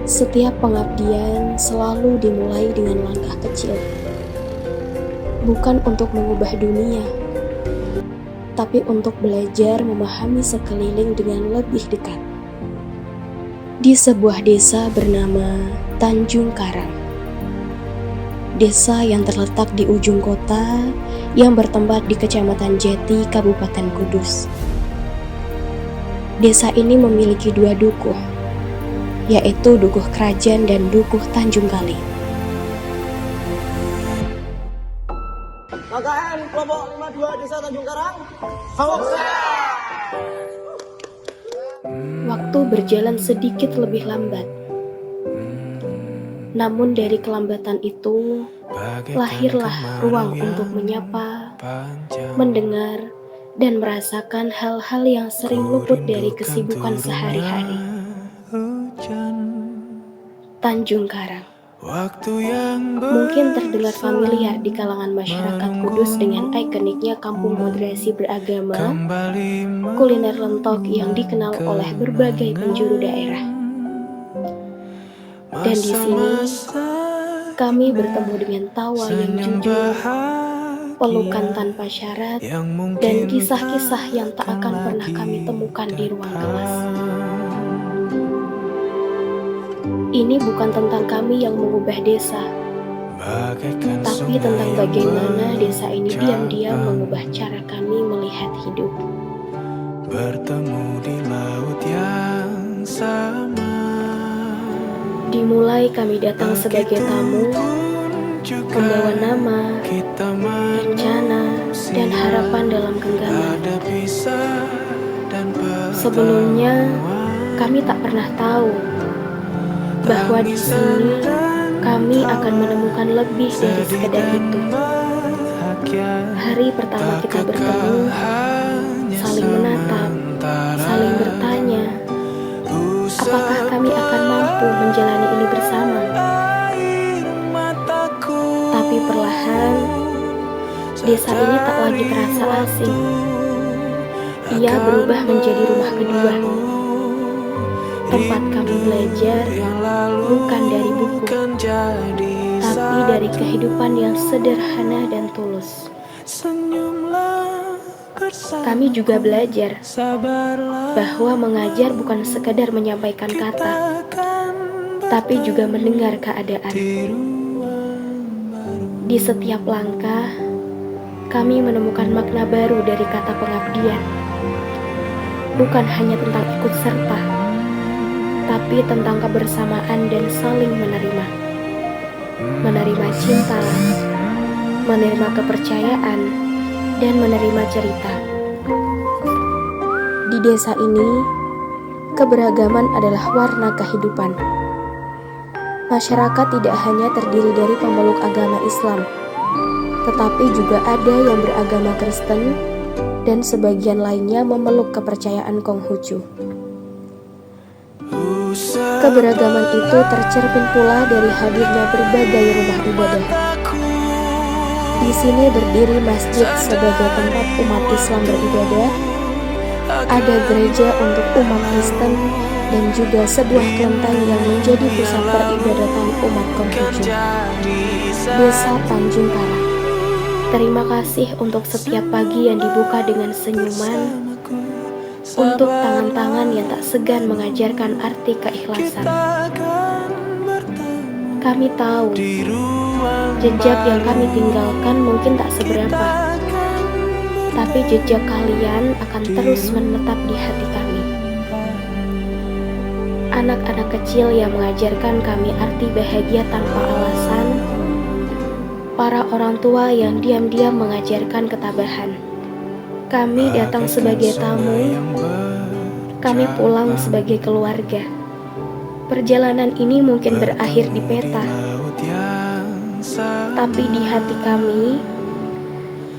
Setiap pengabdian selalu dimulai dengan langkah kecil. Bukan untuk mengubah dunia, tapi untuk belajar memahami sekeliling dengan lebih dekat. Di sebuah desa bernama Tanjung Karang. Desa yang terletak di ujung kota yang bertempat di Kecamatan Jati, Kabupaten Kudus. Desa ini memiliki dua dukuh, yaitu Dukuh Kerajaan dan Dukuh Tanjung Kali. KKN kelompok 52 Desa Tanjung Karang. Waktu berjalan sedikit lebih lambat. Namun dari kelambatan itu, lahirlah ruang untuk menyapa, mendengar, dan merasakan hal-hal yang sering luput dari kesibukan sehari-hari. Tanjung Karang mungkin terdengar familiar di kalangan masyarakat Kudus dengan ikoniknya kampung moderasi beragama, kuliner lentok yang dikenal oleh berbagai penjuru daerah. Dan di sini, kami bertemu dengan tawa yang jujur, pelukan tanpa syarat, dan kisah-kisah yang tak akan pernah kami temukan di ruang kelas. Ini bukan tentang kami yang mengubah desa, tapi tentang bagaimana desa ini diam-diam mengubah cara kami melihat hidup. Bertemu di laut yang sama. Dimulai kami datang sebagai tamu, membawa nama, rencana, dan harapan dalam genggaman. Sebelumnya, kami tak pernah tahu bahwa di sini kami akan menemukan lebih dari sekedar itu. Hari pertama kita bertemu, saling menatap, saling bertanya, apakah kami akan mampu menjalani ini bersama? Tapi perlahan, desa ini tak lagi terasa asing. Ia berubah menjadi rumah kedua. Tempat kami belajar bukan dari buku, tapi dari kehidupan yang sederhana dan tulus. Kami juga belajar bahwa mengajar bukan sekadar menyampaikan kata, tapi juga mendengar keadaan. Di setiap langkah, kami menemukan makna baru dari kata pengabdian. Bukan hanya tentang ikut serta, tapi tentang kebersamaan dan saling menerima. Menerima cinta, menerima kepercayaan, dan menerima cerita. Di desa ini, keberagaman adalah warna kehidupan. Masyarakat tidak hanya terdiri dari pemeluk agama Islam, tetapi juga ada yang beragama Kristen dan sebagian lainnya memeluk kepercayaan Konghucu. Keberagaman itu tercermin pula dari hadirnya berbagai rumah ibadah. Di sini berdiri masjid sebagai tempat umat Islam beribadah, ada gereja untuk umat Kristen, dan juga sebuah kelenteng yang menjadi pusat peribadatan umat Konghucu. Desa Tanjung Karang. Terima kasih untuk setiap pagi yang dibuka dengan senyuman, untuk tangan-tangan yang tak segan mengajarkan arti keikhlasan. Kami tahu jejak yang kami tinggalkan mungkin tak seberapa, tapi jejak kalian akan terus menetap di hati kami. Anak-anak kecil yang mengajarkan kami arti bahagia tanpa alasan, para orang tua yang diam-diam mengajarkan ketabahan. Kami datang sebagai tamu, kami pulang sebagai keluarga. Perjalanan ini mungkin berakhir di peta, tapi di hati kami,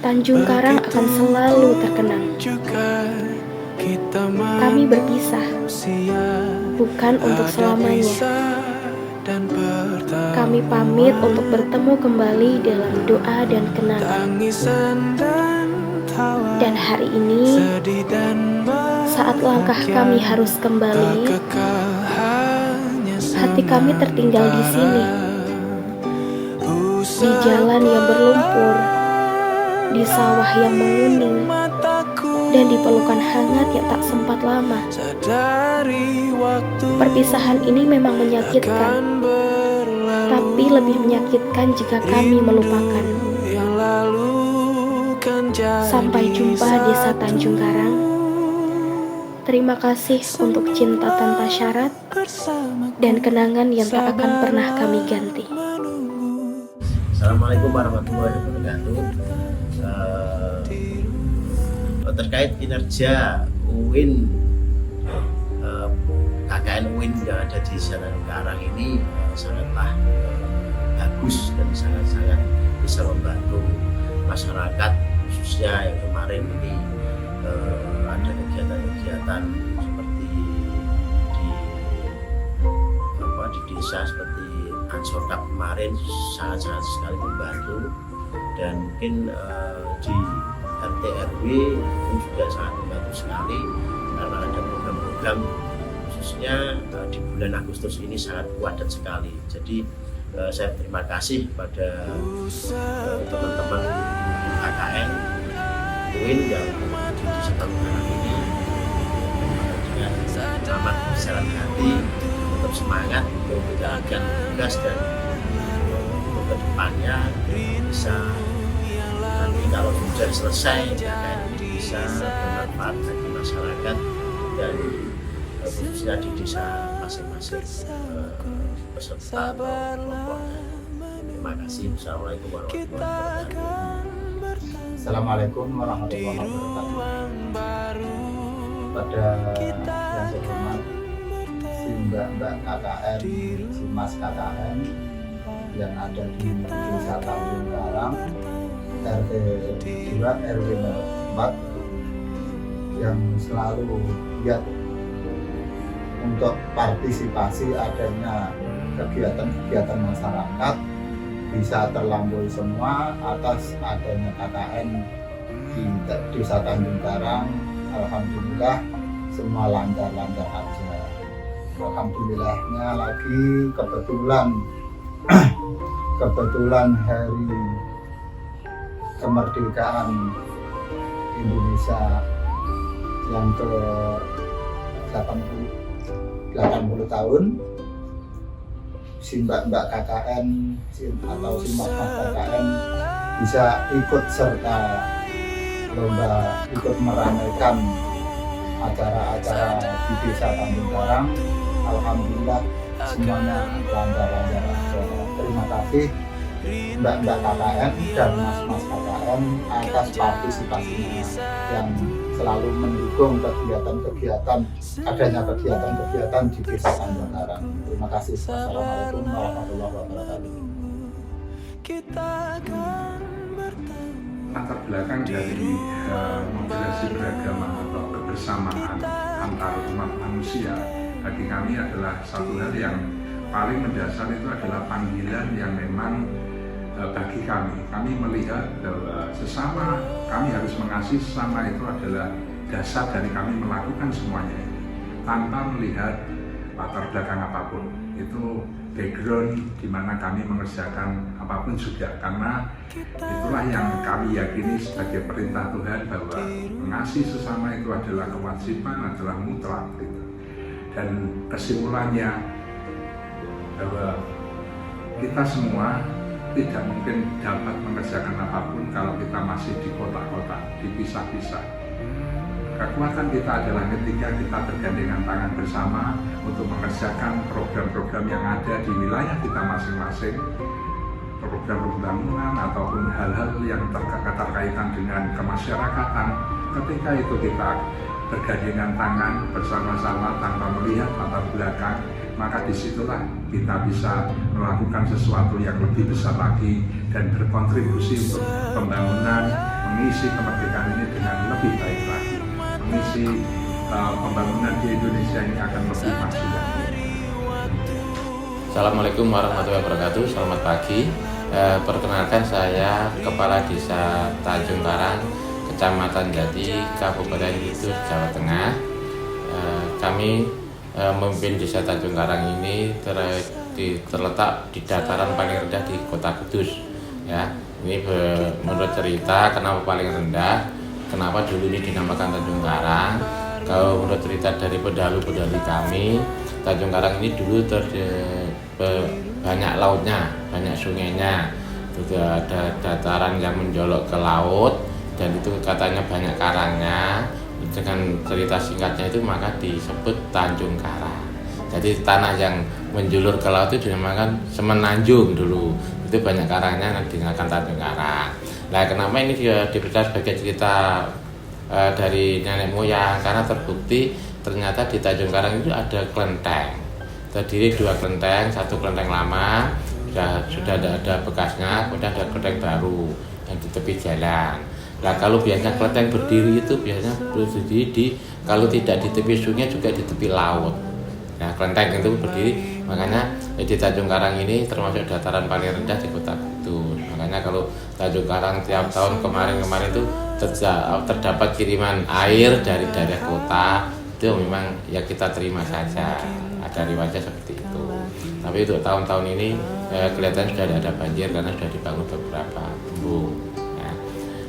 Tanjung Karang akan selalu terkenang. Kami berpisah, bukan untuk selamanya. Kami pamit untuk bertemu kembali dalam doa dan kenangan. Dan hari ini, saat langkah kami harus kembali, hati seperti kami tertinggal di sini, di jalan yang berlumpur, di sawah yang menguning, dan di pelukan hangat yang tak sempat lama. Perpisahan ini memang menyakitkan, tapi lebih menyakitkan jika kami melupakan. Sampai jumpa desa Tanjung Karang. Terima kasih untuk cinta tanpa syarat dan kenangan yang tak akan pernah kami ganti. Assalamualaikum warahmatullahi wabarakatuh. Terkait kinerja UIN KKN UIN yang ada di Tanjung Karang ini sangatlah bagus dan sangat-sangat bisa membantu masyarakat, khususnya yang kemarin ini ada kegiatan-kegiatan seperti di desa seperti Ansorkap kemarin sangat-sangat sekali membantu, dan mungkin di RT RW pun juga sangat membantu sekali karena ada program-program khususnya di bulan Agustus ini sangat padat sekali. Jadi saya terima kasih pada teman-teman KKN UIN yang di desa Tanjung Karang ini dengan amat berjalan hati, tetap semangat untuk menjalankan tugas dan untuk kedepannya bisa nanti kalau sudah selesai KKN ini bisa bermanfaat bagi masyarakat dan khususnya di desa masing-masing peserta kelompoknya. Terima kasih. Assalamualaikum warahmatullahi wabarakatuh. Assalamualaikum warahmatullahi wabarakatuh. Pada yang terhormat si Mbak KKN, si Mas KKN yang ada di desa Tanjung Karang, RT 2 RW 4 yang selalu giat untuk partisipasi adanya kegiatan-kegiatan masyarakat bisa terlampaui semua atas adanya KKN di desa Tanjung Karang. Alhamdulillah semua lancar-lancar aja. Alhamdulillahnya lagi kebetulan hari kemerdekaan Indonesia yang ke 80 tahun, si mbak-mbak KKN atau si mas-mas KKN bisa ikut serta lomba, ikut meramaikan acara-acara di desa Tanjung Karang. Alhamdulillah semuanya lancar-lancar aja. Terima kasih mbak-mbak KKN dan mas-mas KKN atas partisipasinya yang selalu mendukung adanya kegiatan di desa Tanjung Karang. Terima kasih. Assalamualaikum warahmatullahi wabarakatuh. Latar belakang dari mobilisasi beragama atau kebersamaan antar umat manusia bagi kami adalah satu hal yang paling mendasar. Itu adalah panggilan yang memang bagi kami melihat bahwa sesama kami harus mengasihi sesama, itu adalah dasar dari kami melakukan semuanya ini tanpa melihat latar belakang apapun. Itu background di mana kami mengerjakan apapun juga, karena itulah yang kami yakini sebagai perintah Tuhan bahwa mengasihi sesama itu adalah kewajiban, adalah mutlak gitu. Dan kesimpulannya bahwa kita semua tidak mungkin dapat mengerjakan apapun kalau kita masih di kotak-kotak, dipisah-pisah. Kekuatan kita adalah ketika kita bergandengan tangan bersama untuk mengerjakan program-program yang ada di wilayah kita masing-masing, program pembangunan ataupun hal-hal yang terkaitan dengan kemasyarakatan. Ketika itu kita bergandengan tangan bersama-sama tanpa melihat latar belakang, maka disitulah kita bisa melakukan sesuatu yang lebih besar lagi dan berkontribusi untuk pembangunan, mengisi kemerdekaan ini dengan lebih baik lagi, mengisi pembangunan di Indonesia ini akan lebih maju lagi. Assalamualaikum warahmatullahi wabarakatuh. Selamat pagi. Perkenalkan, saya Kepala Desa Tanjung Karang, Kecamatan Jati, Kabupaten Kudus, Jawa Tengah. Kami memimpin Desa Tanjung Karang ini terletak di dataran paling rendah di Kota Kudus. Ya, ini menurut cerita kenapa paling rendah, kenapa dulu ini dinamakan Tanjung Karang. Kalau menurut cerita dari pendahulu-pendahulu kami, Tanjung Karang ini dulu banyak lautnya, banyak sungainya, juga ada dataran yang menjolok ke laut, dan itu katanya banyak karangnya. Dengan cerita singkatnya itu maka disebut Tanjung Karang. Jadi tanah yang menjulur ke laut itu dinamakan Semenanjung dulu. Itu banyak karangnya yang dinamakan Tanjung Karang. Nah, kenapa ini dipercaya sebagai cerita dari nenek moyang? Karena terbukti ternyata di Tanjung Karang itu ada kelenteng. Terdiri 2 kelenteng, 1 kelenteng lama sudah ada bekasnya, kemudian ada kelenteng baru yang di tepi jalan. Nah, kalau biasanya kelenteng berdiri itu biasanya berdiri kalau tidak di tepi sungai juga di tepi laut. Nah, kelenteng itu berdiri, makanya di Tanjung Karang ini termasuk dataran paling rendah di Kota Kudus. Makanya kalau Tanjung Karang tiap tahun kemarin itu terdapat kiriman air dari daerah kota, itu memang ya kita terima saja, ada riwayatnya seperti itu. Tapi untuk tahun-tahun ini kelihatan sudah ada banjir karena sudah dibangun beberapa embung.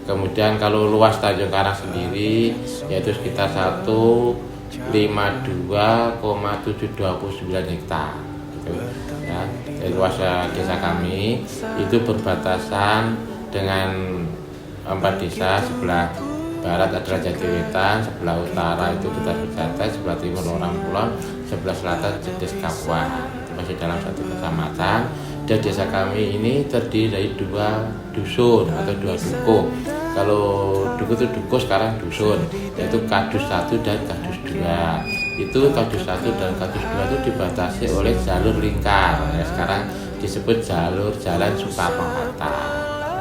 Kemudian kalau luas Tanjung Karang sendiri yaitu sekitar 152,729 hektar. Gitu, ya. Luas desa kami itu berbatasan dengan 4 desa. Sebelah barat adalah Jatiwetan, sebelah utara itu kita Berjata, sebelah timur Orang Kulon, sebelah selatan Jedes Kapuan. Itu masih dalam satu kecamatan. Dan desa kami ini terdiri dari 2 dusun atau 2 dukuh. Kalau dukuh itu dukuh, sekarang dusun, yaitu Kadus 1 dan Kadus 2. Itu Kadus 1 dan Kadus 2 itu dibatasi oleh jalur lingkar. Ya, sekarang disebut jalur Jalan Soekarno-Hatta.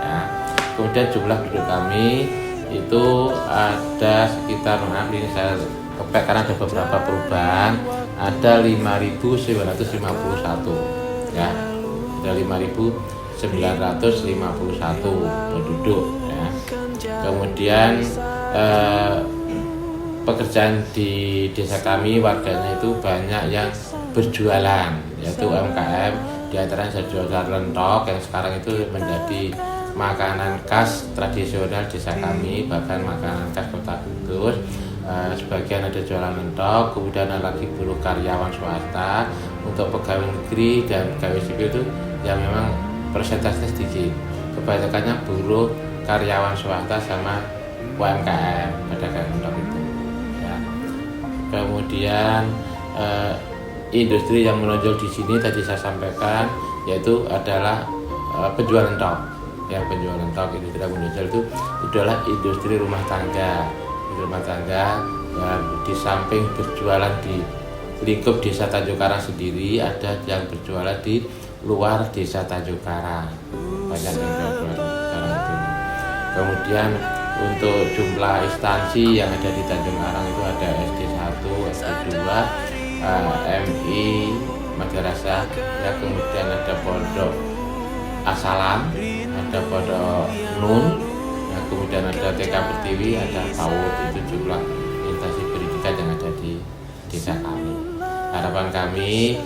Ya. Kemudian jumlah penduduk kami itu ada sekitar, maaf ini saya kepek karena ada beberapa perubahan, ada 5.951 ya, ada 5.951 penduduk ya. Kemudian pekerjaan di desa kami warganya itu banyak yang berjualan, yaitu UMKM, di antaranya jualan lentok yang sekarang itu menjadi makanan khas tradisional desa kami, bahkan makanan khas Kota Kudus. Sebagian ada jualan lentok, kemudian ada lagi buruh karyawan swasta. Untuk pegawai negeri dan pegawai sipil itu yang memang persentasenya sedikit, kebanyakannya buruh karyawan swasta sama UMKM pada lentok itu ya. Kemudian industri yang menonjol di sini tadi saya sampaikan yaitu adalah penjual lentok. Yang penjual lentok ini tidak menonjol itu adalah industri rumah tangga. Rumah tangga ya, di samping berjualan di lingkup desa Tanjung Karang sendiri, ada yang berjualan di luar desa Tanjung Karang, banyak yang berjualan Karang itu. Kemudian untuk jumlah instansi yang ada di Tanjung Karang itu ada SD 1, SD 2, MI, Madrasah, ya, kemudian ada Pondok Asalam, ada Pondok Nun, ya, kemudian ada TK Pertiwi, ada PAUD. Itu jumlah instansi pendidikan yang ada di desa kami. Harapan kami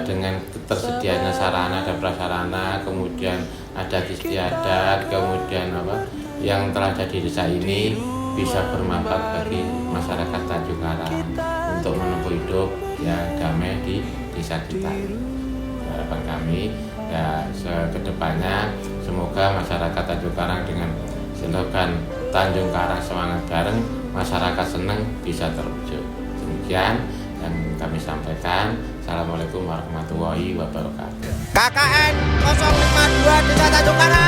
dengan tersedianya sarana dan prasarana, kemudian ada istiadat, kemudian yang telah ada di desa ini bisa bermanfaat bagi masyarakat Tanjung Karang untuk menempuh hidup yang damai di desa kita. Harapan kami ya kedepannya semoga masyarakat Tanjung Karang dengan slogan Tanjung Karang semangat bareng, masyarakat senang bisa terwujud. Demikian yang kami sampaikan. Assalamualaikum warahmatullahi wabarakatuh. KKN 052 Desa Tanjung Karang.